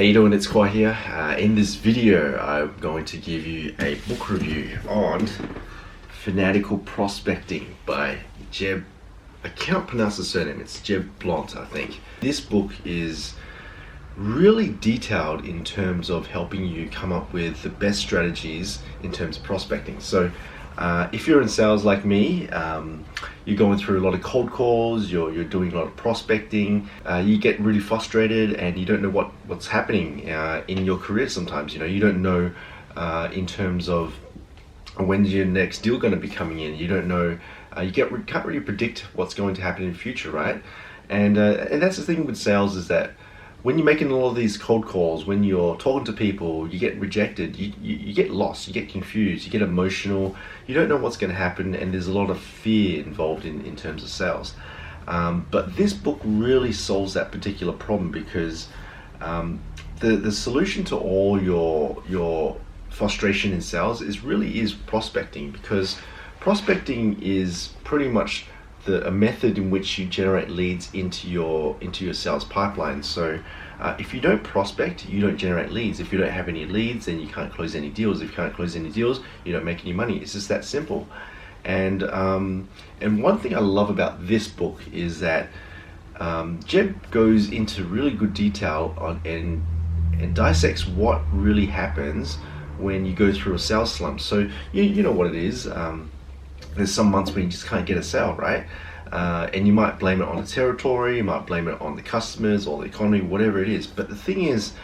How you doing? It's Khoa here. In this video, I'm going to give you a book review on Fanatical Prospecting by Jeb. I cannot pronounce the surname. It's Jeb Blount, I think. This book is really detailed in terms of helping you come up with the best strategies in terms of prospecting. So if you're in sales like me, you're going through a lot of cold calls, you're doing a lot of prospecting, you get really frustrated and you don't know what's happening in your career sometimes. You don't know in terms of when's your next deal going to be coming in. You don't know, can't really predict what's going to happen in the future, right? And that's the thing with sales, is that when you're making all of these cold calls, when you're talking to people, you get rejected, you get lost, you get confused, you get emotional, you don't know what's going to happen, and there's a lot of fear involved in terms of sales. But this book really solves that particular problem, because the solution to all your frustration in sales is prospecting, because prospecting is pretty much a method in which you generate leads into your sales pipeline. So if you don't prospect, you don't generate leads. If you don't have any leads, then you can't close any deals. If you can't close any deals, you don't make any money. It's just that simple. And one thing I love about this book is that Jeb goes into really good detail on and dissects what really happens when you go through a sales slump. So you know what it is. There's some months when you just can't get a sale, right? And you might blame it on the territory, you might blame it on the customers or the economy, whatever it is. But the thing is,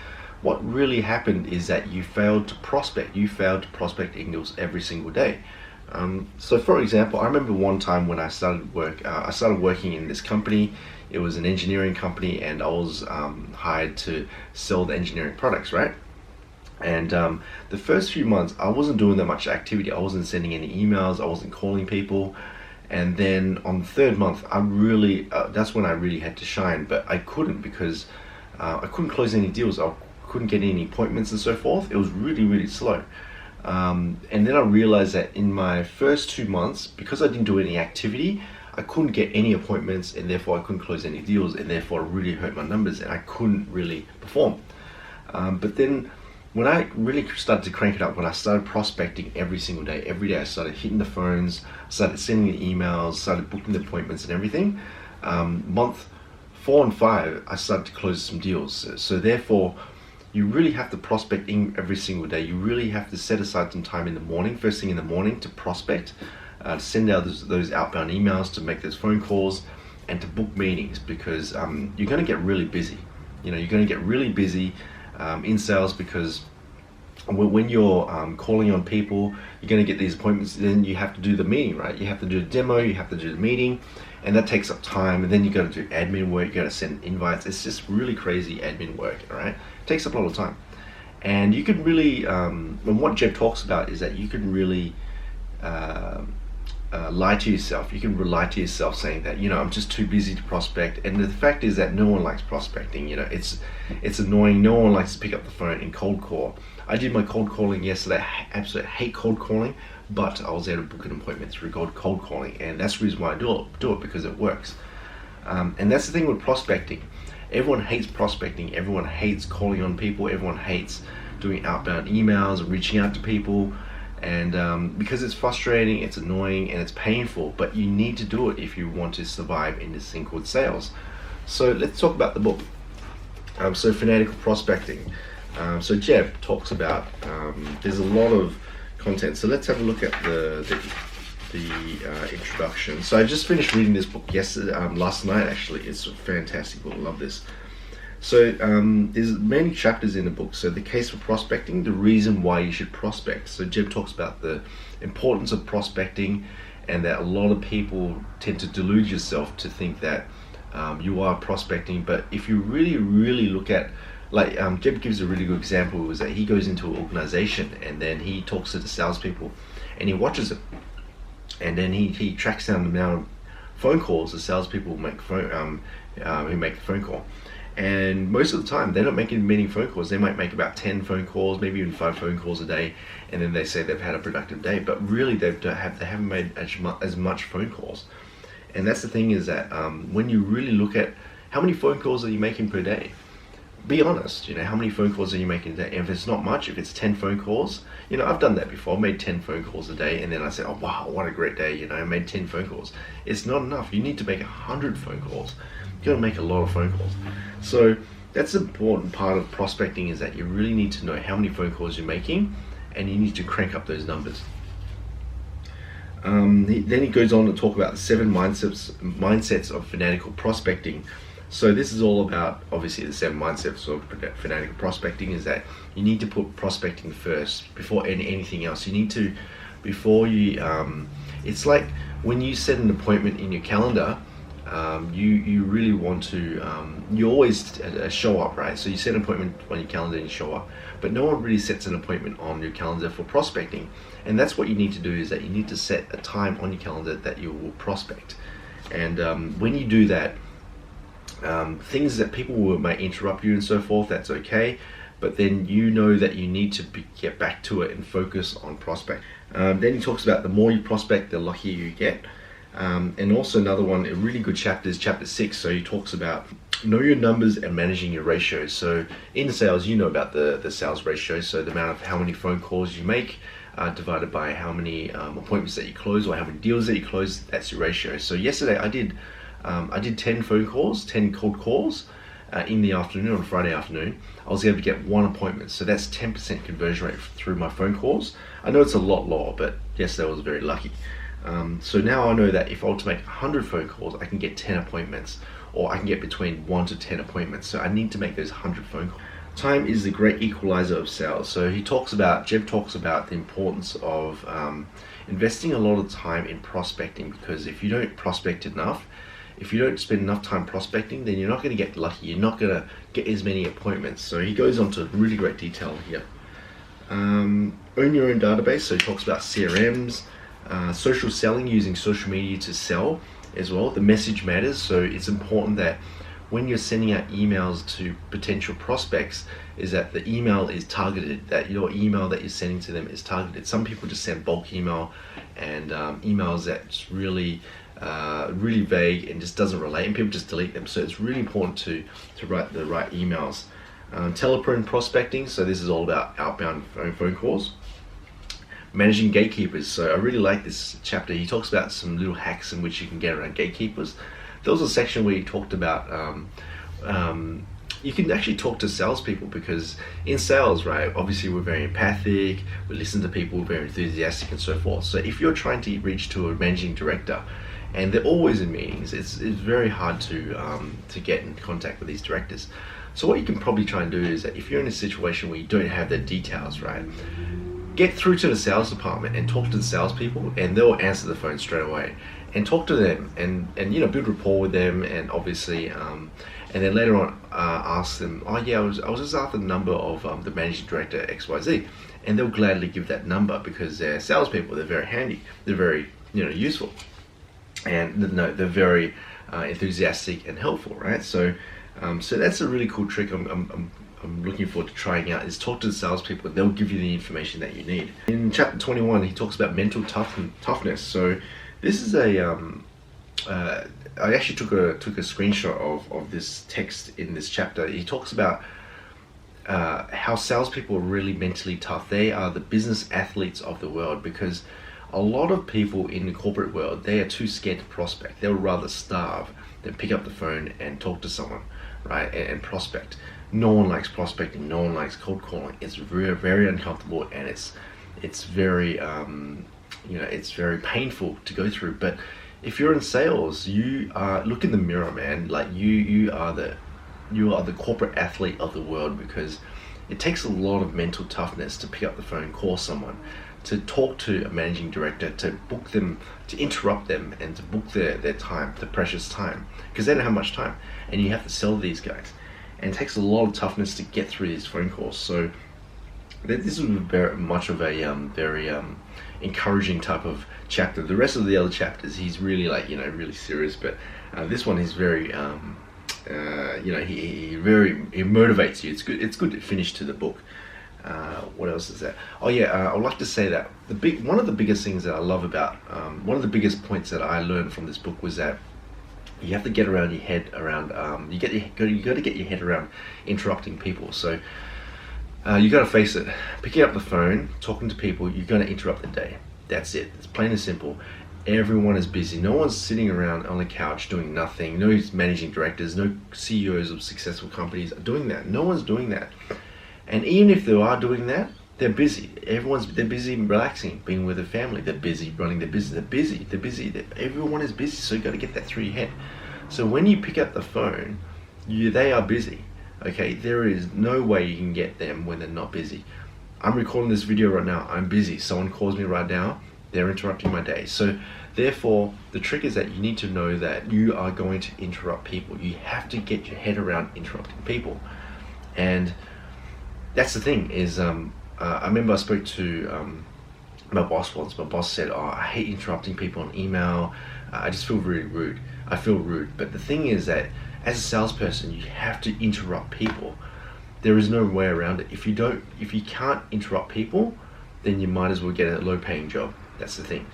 what really happened is that you failed to prospect. You failed to prospect deals every single day. So for example, I remember one time when I started working in this company. It was an engineering company, and I was hired to sell the engineering products, right? And the first few months I wasn't doing that much activity. I wasn't sending any emails, I wasn't calling people. And then on the third month, that's when I really had to shine. But I couldn't, because I couldn't close any deals, I couldn't get any appointments and so forth. It was really slow. And then I realized that in my first 2 months, because I didn't do any activity, I couldn't get any appointments, and therefore I couldn't close any deals, and therefore it really hurt my numbers, and I couldn't really perform. But then when I really started to crank it up, when I started prospecting every single day, every day I started hitting the phones, started sending the emails, started booking the appointments and everything, month 4 and 5, I started to close some deals. So therefore, you really have to prospect every single day. You really have to set aside some time in the morning, first thing in the morning, to prospect, to send out those outbound emails, to make those phone calls, and to book meetings, because you're going to get really busy. You're going to get really busy in sales, because when you're calling on people, you're going to get these appointments, then you have to do the meeting, right? You have to do the demo, you have to do the meeting, and that takes up time, and then you got to do admin work, you got to send invites. It's just really crazy admin work, all right? It takes up a lot of time. And you can really, and what Jeb talks about is that you can really lie to yourself. You can lie to yourself, saying that, I'm just too busy to prospect. And the fact is that no one likes prospecting. It's annoying. No one likes to pick up the phone and cold call. I did my cold calling yesterday. I absolutely hate cold calling, but I was able to book an appointment through cold calling, and that's the reason why I do it, because it works. And that's the thing with prospecting. Everyone hates prospecting. Everyone hates calling on people. Everyone hates doing outbound emails and reaching out to people. And because it's frustrating, it's annoying, and it's painful, but you need to do it if you want to survive in this thing called sales. So let's talk about the book. So Fanatical Prospecting. So Jeb talks about, there's a lot of content. So let's have a look at the introduction. So I just finished reading this book last night actually. It's a fantastic book. I love this. So there's many chapters in the book. So the case for prospecting, the reason why you should prospect. So Jeb talks about the importance of prospecting, and that a lot of people tend to delude yourself to think that you are prospecting. But if you really look at, Jeb gives a really good example, was that he goes into an organization, and then he talks to the salespeople, and he watches it, and then he tracks down the amount of phone calls the salespeople make who make the phone call. And most of the time, they're not making many phone calls. They might make about 10 phone calls, maybe even 5 phone calls a day, and then they say they've had a productive day. But really, they haven't made as much phone calls. And that's the thing, is that when you really look at how many phone calls are you making per day, be honest, how many phone calls are you making a day? And if it's not much, if it's 10 phone calls, I've done that before. I made 10 phone calls a day, and then I said, oh wow, what a great day, I made 10 phone calls. It's not enough. You need to make 100 phone calls. You gotta make a lot of phone calls. So that's an important part of prospecting, is that you really need to know how many phone calls you're making, and you need to crank up those numbers. Then he goes on to talk about the 7 mindsets of fanatical prospecting. So this is all about, obviously, the 7 mindsets of fanatical prospecting, is that you need to put prospecting first before anything else. You need to, before you, it's like when you set an appointment in your calendar, you really want to, you always show up, right? So you set an appointment on your calendar and you show up, but no one really sets an appointment on your calendar for prospecting. And that's what you need to do, is that you need to set a time on your calendar that you will prospect. And when you do that, things that people might interrupt you and so forth, that's okay, but then you know that you need to get back to it and focus on prospect. Then he talks about the more you prospect, the luckier you get. And also another one, a really good chapter, is chapter 6. So he talks about know your numbers and managing your ratios. So in sales, you know about the sales ratio, so the amount of how many phone calls you make divided by how many appointments that you close, or how many deals that you close. That's your ratio. So yesterday I did 10 phone calls, 10 cold calls in the afternoon, on Friday afternoon. I was able to get 1 appointment, so that's 10% conversion rate through my phone calls. I know it's a lot lower, but yesterday I was very lucky. So now I know that if I were to make 100 phone calls, I can get 10 appointments, or I can get between 1 to 10 appointments. So I need to make those 100 phone calls. Time is the great equalizer of sales. So Jeb talks about the importance of investing a lot of time in prospecting, because if you don't prospect enough, if you don't spend enough time prospecting, then you're not going to get lucky. You're not going to get as many appointments. So he goes on to really great detail here. Own your own database. So he talks about CRMs, social selling, using social media to sell as well. The message matters. So it's important that when you're sending out emails to potential prospects, is that the email is targeted, that your email that you're sending to them is targeted. Some people just send bulk email and emails that's really vague and just doesn't relate, and people just delete them. So it's really important to write the right emails. Telephone prospecting, so this is all about outbound phone calls. Managing gatekeepers, so I really like this chapter. He talks about some little hacks in which you can get around gatekeepers. There was a section where he talked about you can actually talk to salespeople, because in sales, right, obviously we're very empathic, we listen to people, we're very enthusiastic and so forth. So if you're trying to reach to a managing director, and they're always in meetings, it's very hard to get in contact with these directors. So what you can probably try and do is that if you're in a situation where you don't have the details, right, get through to the sales department and talk to the salespeople, and they'll answer the phone straight away. And talk to them, and build rapport with them, and obviously, and then later on ask them, oh yeah, I was just after the number of the managing director XYZ, and they'll gladly give that number, because they're salespeople. They're very handy. They're very useful, and they're very enthusiastic and helpful, right? So that's a really cool trick. I'm looking forward to trying out, is talk to the salespeople. They'll give you the information that you need. In chapter 21, he talks about mental toughness. So this is I actually took a screenshot of this text in this chapter. He talks about how salespeople are really mentally tough. They are the business athletes of the world, because a lot of people in the corporate world, they are too scared to prospect. They'll rather starve than pick up the phone and talk to someone, right, and prospect. No one likes prospecting. No one likes cold calling. It's very, very uncomfortable, and it's very it's very painful to go through. But if you're in sales, you look in the mirror, man. Like you are the corporate athlete of the world, because it takes a lot of mental toughness to pick up the phone, call someone, to talk to a managing director, to book them, to interrupt them, and to book their time, the precious time, because they don't have much time, and you have to sell these guys, and it takes a lot of toughness to get through these phone calls. So this is very much of a very encouraging type of chapter. The rest of the other chapters, he's really really serious, but this one is very he motivates you. It's good to finish to the book. What else is that? Oh yeah, I would like to say that one of the biggest things that I love about one of the biggest points that I learned from this book was that you have to get around your head around you got to get your head around interrupting people. So you got to face it. Picking up the phone, talking to people, you're going to interrupt the day. That's it. It's plain and simple. Everyone is busy. No one's sitting around on the couch doing nothing. No managing directors, no CEOs of successful companies are doing that. No one's doing that. And even if they are doing that, they're busy. They're busy relaxing, being with their family. They're busy running their business. They're busy. Everyone is busy. So you got to get that through your head. So when you pick up the phone, they are busy. Okay, there is no way you can get them when they're not busy. I'm recording this video right now. I'm busy. Someone calls me right now. They're interrupting my day. So therefore, the trick is that you need to know that you are going to interrupt people. You have to get your head around interrupting people. And that's the thing is, I remember I spoke to my boss once. My boss said, "Oh, I hate interrupting people on email. I just feel really rude. I feel rude." But the thing is that as a salesperson, you have to interrupt people. There is no way around it. If you can't interrupt people, then you might as well get a low-paying job. That's the thing.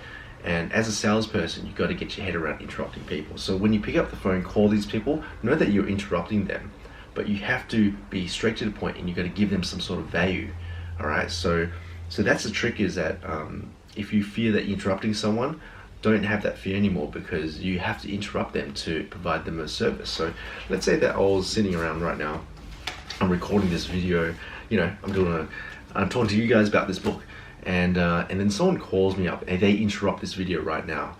And as a salesperson, you've got to get your head around interrupting people. So when you pick up the phone, call these people, know that you're interrupting them, but you have to be straight to the point, and you've got to give them some sort of value. All right. So that's the trick, is that if you fear that you're interrupting someone, don't have that fear anymore, because you have to interrupt them to provide them a service. So let's say that I was sitting around right now, I'm recording this video, I'm talking to you guys about this book, and then someone calls me up and they interrupt this video right now,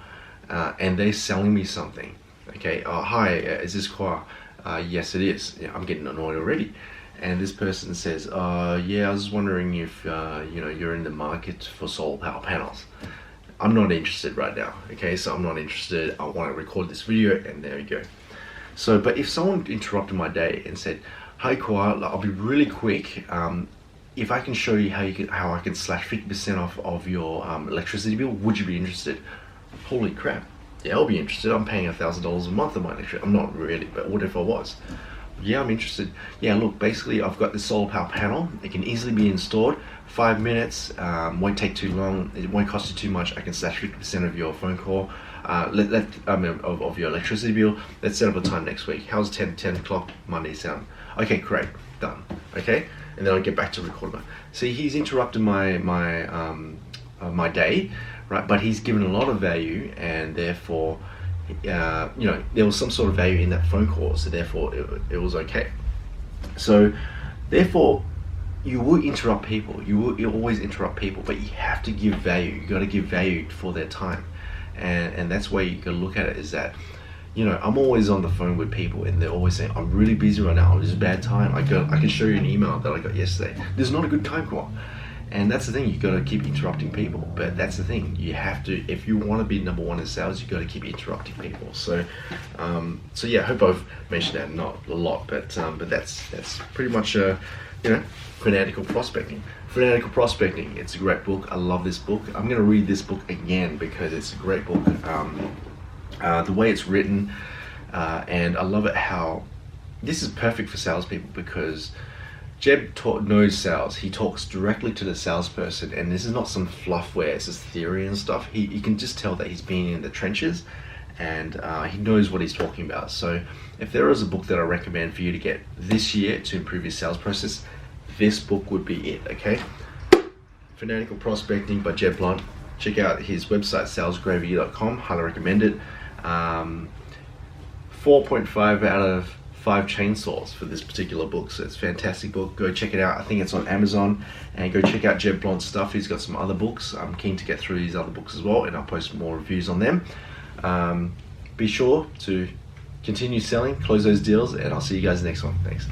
and they're selling me something. Okay, hi, is this Khoa? Yes, it is. Yeah, I'm getting annoyed already. And this person says, yeah, I was wondering if you're in the market for solar power panels. I'm not interested right now. Okay, so I'm not interested. I want to record this video, and there you go. So, but if someone interrupted my day and said, "Hi Khoa, I'll be really quick. If I can show you how I can slash 50% off of your electricity bill, would you be interested?" Holy crap! Yeah, I'll be interested. I'm paying $1,000 a month on my electricity. I'm not really, but what if I was? Yeah, I'm interested. Yeah, look, basically I've got this solar power panel. It can easily be installed. 5 minutes, won't take too long. It won't cost you too much. I can slash 50% of your phone call, of your electricity bill. Let's set up a time next week. How's 10 o'clock Monday sound? Okay, great, done. Okay, and then I'll get back to recording. See, he's interrupted my day, right? But he's given a lot of value, and therefore, there was some sort of value in that phone call, so therefore it was okay. So therefore, you will interrupt people. You always interrupt people, but you have to give value. You got to give value for their time, and that's why you got to look at it. Is that, I'm always on the phone with people, and they're always saying, "I'm really busy right now. It's a bad time. I can show you an email that I got yesterday. This is not a good time call." And that's the thing, you got to keep interrupting people. But that's the thing, you have to, if you want to be number one in sales, you got to keep interrupting people. So, yeah, I hope I've mentioned that, not a lot, but that's pretty much, Fanatical Prospecting. Fanatical Prospecting, it's a great book. I love this book. I'm going to read this book again because it's a great book. The way it's written, and I love it how this is perfect for salespeople, because Jeb knows sales. He talks directly to the salesperson, and this is not some fluff where it's just theory and stuff. You can just tell that he's been in the trenches, and he knows what he's talking about. So if there is a book that I recommend for you to get this year to improve your sales process, this book would be it, okay? Fanatical Prospecting by Jeb Blount. Check out his website, salesgravy.com. Highly recommend it. 4.5 out of 5 chainsaws for this particular book, so it's a fantastic book. Go check it out. I think it's on Amazon, and go check out Jeb Blount's stuff. He's got some other books. I'm keen to get through these other books as well, and I'll post more reviews on them. Be sure to continue selling, close those deals, and I'll see you guys next one. Thanks.